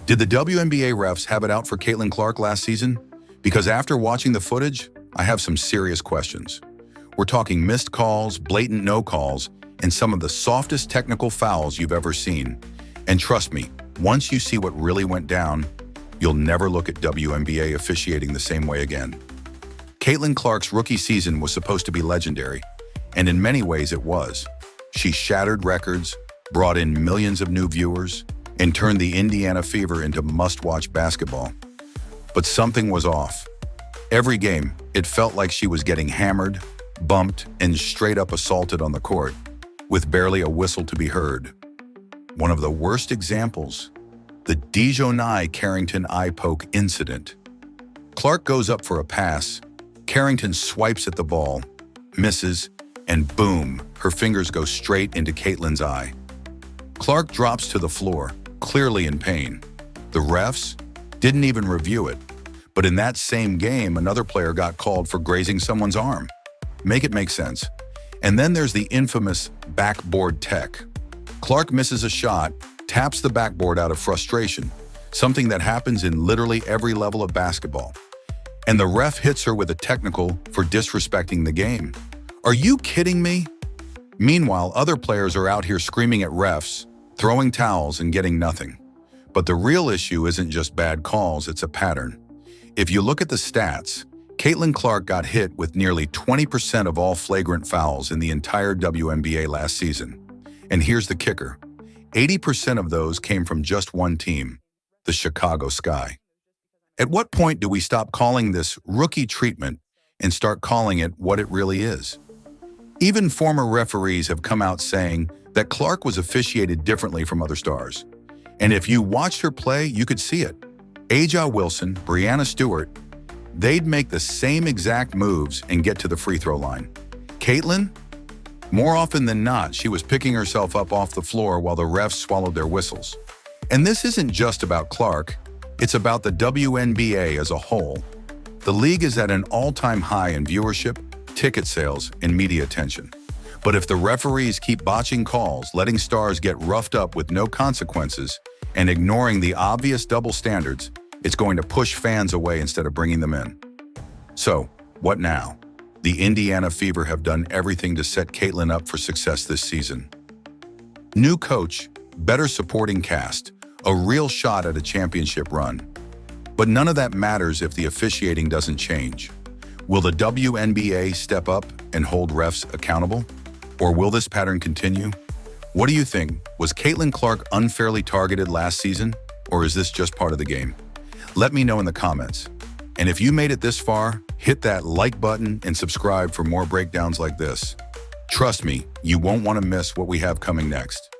Did the WNBA refs have it out for Caitlin Clark last season? Because after watching the footage, I have some serious questions. We're talking missed calls, blatant no calls, and some of the softest technical fouls you've ever seen. And trust me, once you see what really went down, you'll never look at WNBA officiating the same way again. Caitlin Clark's rookie season was supposed to be legendary, and in many ways it was. She shattered records, brought in millions of new viewers, and turned the Indiana Fever into must-watch basketball. But something was off. Every game, it felt like she was getting hammered, bumped, and straight up assaulted on the court, with barely a whistle to be heard. One of the worst examples, the Dijonai-Carrington eye poke incident. Clark goes up for a pass, Carrington swipes at the ball, misses, and boom, her fingers go straight into Caitlin's eye. Clark drops to the floor, clearly in pain. The refs didn't even review it, but in that same game, another player got called for grazing someone's arm. Make it make sense. And then there's the infamous backboard tech. Clark misses a shot, taps the backboard out of frustration, something that happens in literally every level of basketball. And the ref hits her with a technical for disrespecting the game. Are you kidding me? Meanwhile, other players are out here screaming at refs, throwing towels and getting nothing. But the real issue isn't just bad calls, it's a pattern. If you look at the stats, Caitlin Clark got hit with nearly 20% of all flagrant fouls in the entire WNBA last season. And here's the kicker. 80% of those came from just one team, the Chicago Sky. At what point do we stop calling this rookie treatment and start calling it what it really is? Even former referees have come out saying that Clark was officiated differently from other stars. And if you watched her play, you could see it. A'ja Wilson, Breanna Stewart, they'd make the same exact moves and get to the free throw line. Caitlin? More often than not, she was picking herself up off the floor while the refs swallowed their whistles. And this isn't just about Clark, it's about the WNBA as a whole. The league is at an all-time high in viewership, ticket sales, and media attention. But if the referees keep botching calls, letting stars get roughed up with no consequences, and ignoring the obvious double standards, it's going to push fans away instead of bringing them in. So, what now? The Indiana Fever have done everything to set Caitlin up for success this season. New coach, better supporting cast, a real shot at a championship run. But none of that matters if the officiating doesn't change. Will the WNBA step up and hold refs accountable? Or will this pattern continue? What do you think? Was Caitlin Clark unfairly targeted last season? Or is this just part of the game? Let me know in the comments. And if you made it this far, hit that like button and subscribe for more breakdowns like this. Trust me, you won't want to miss what we have coming next.